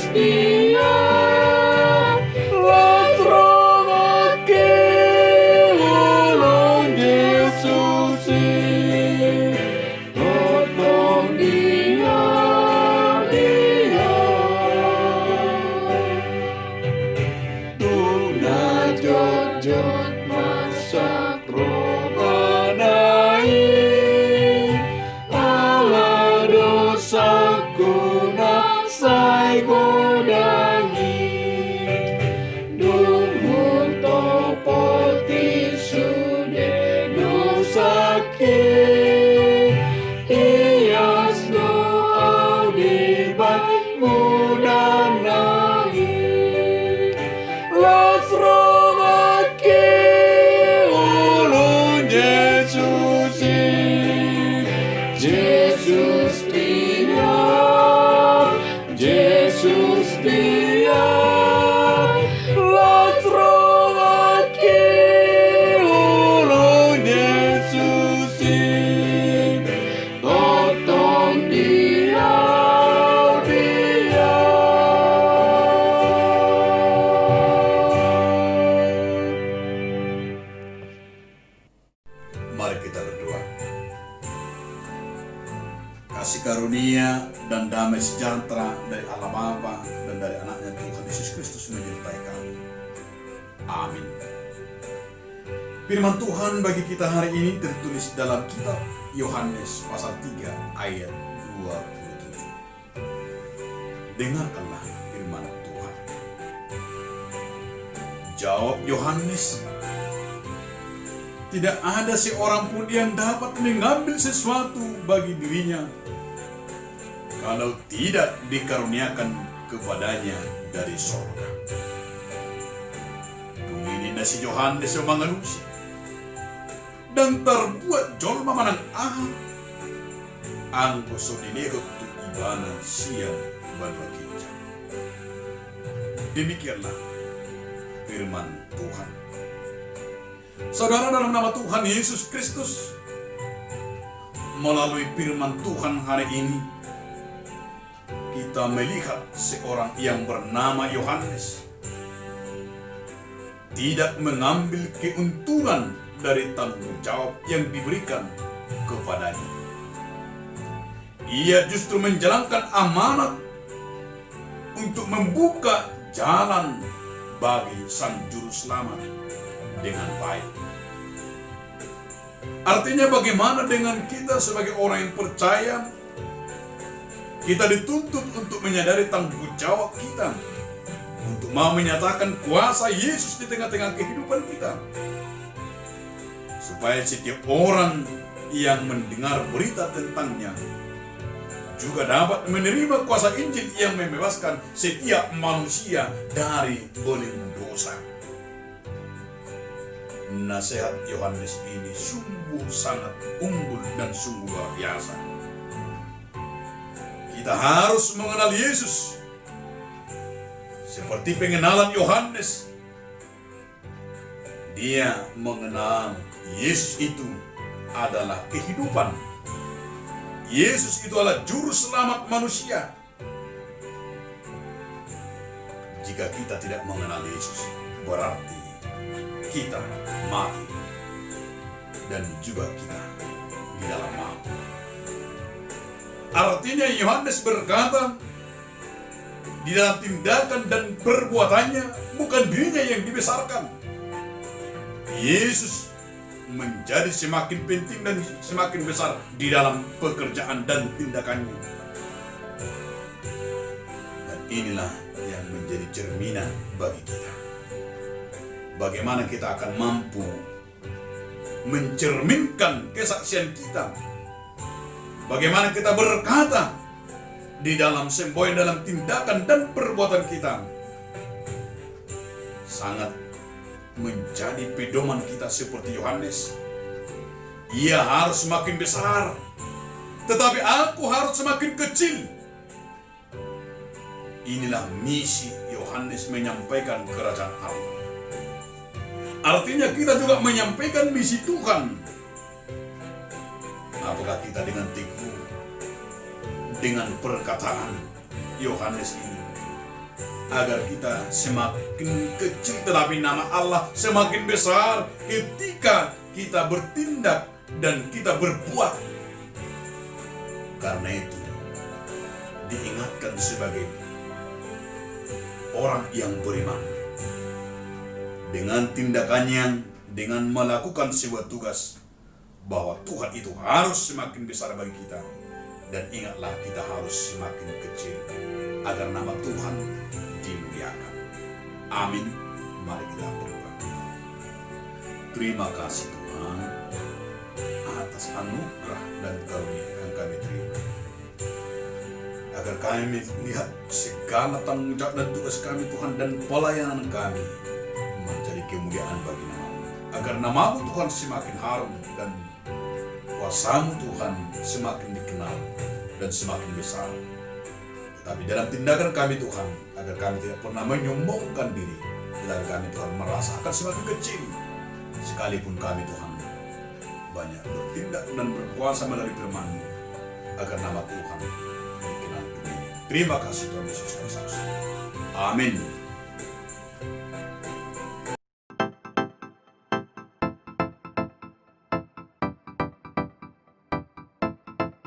Dia, Latromaki, ulung Yesus, totong Dia, Tuna jojot masak robanai, ala dosaku nasai godangi, Dung topoti sude dosaki, hias doa di baik mudanai, Lasromaki ulun Yesus, Yesus Dia, Yesus Dia, Lasromaki ulun Yesus, totong Dia. Mari kita berdoa. Kasih karunia dan damai sejahtera dari Allah Bapa dan dari anaknya Tuhan Yesus Kristus menyertai kami. Amin. Firman Tuhan bagi kita hari ini tertulis dalam kitab Yohanes pasal 3 ayat 27. Dengarkanlah firman Tuhan. Jawab Yohanes, tidak ada seorang pun yang dapat mengambil sesuatu bagi dirinya kalau tidak dikaruniakan kepadanya dari sorga. Dung ini Nasihat Yohanes yang manusia dan terbuat jolma manang angko so dinego tu ibana siang banwa kinjang. Demikianlah firman Tuhan. Saudara, dalam nama Tuhan Yesus Kristus, melalui firman Tuhan hari ini, kita melihat seorang yang bernama Yohanes tidak mengambil keuntungan dari tanggung jawab yang diberikan kepadanya. Ia justru menjalankan amanat untuk membuka jalan bagi Sang Juruselamat dengan baik. Artinya bagaimana dengan kita sebagai orang yang percaya? Kita dituntut untuk menyadari tanggung jawab kita untuk mau menyatakan kuasa Yesus di tengah-tengah kehidupan kita, supaya setiap orang yang mendengar berita tentang-Nya juga dapat menerima kuasa Injil yang membebaskan setiap manusia dari belenggu dosa. Nasihat Yohanes ini sungguh sangat unggul dan sungguh luar biasa. Kita harus mengenal Yesus seperti pengenalan Yohanes. Dia mengenal Yesus itu adalah kehidupan. Yesus itu adalah juru selamat manusia. Jika kita tidak mengenal Yesus, berarti kita mati dan juga kita di dalam maut. Artinya Yohanes berkata, di dalam tindakan dan perbuatannya bukan dirinya yang dibesarkan. Yesus menjadi semakin penting dan semakin besar di dalam pekerjaan dan tindakannya. Dan inilah yang menjadi cerminan bagi kita. Bagaimana kita akan mampu mencerminkan kesaksian kita. Bagaimana kita berkata di dalam semboyan, dalam tindakan dan perbuatan kita. Sangat menjadi pedoman kita seperti Yohanes. Ia harus semakin besar, tetapi aku harus semakin kecil. Inilah misi Yohanes menyampaikan kerajaan Allah. Artinya kita juga menyampaikan misi Tuhan. Apakah kita dengan teguh, dengan perkataan Yohanes ini agar kita semakin kecil tetapi nama Allah semakin besar ketika kita bertindak dan kita berbuat. Karena itu diingatkan sebagai orang yang beriman dengan tindakannya, dengan melakukan sebuah tugas, bahwa Tuhan itu harus semakin besar bagi kita. Dan ingatlah, kita harus semakin kecil agar nama Tuhan dimuliakan. Amin. Mari kita berdoa. Terima kasih Tuhan atas anugerah dan karunia yang kami terima, agar kami melihat segala tanggung jawab dan tugas kami Tuhan dan pelayanan kami menjadi kemuliaan bagi nama-Mu, agar nama-Mu Tuhan semakin harum dan kuasa-Mu Tuhan semakin dikenal dan semakin besar. Tetapi dalam tindakan kami Tuhan, agar kami tidak pernah menyombongkan diri, tetapi kami Tuhan merasakan semakin kecil, sekalipun kami Tuhan banyak bertindak dan berkuasa melalui firman-Mu, agar nama Tuhan dikenal dunia. Terima kasih Tuhan Yesus Kristus. Amin.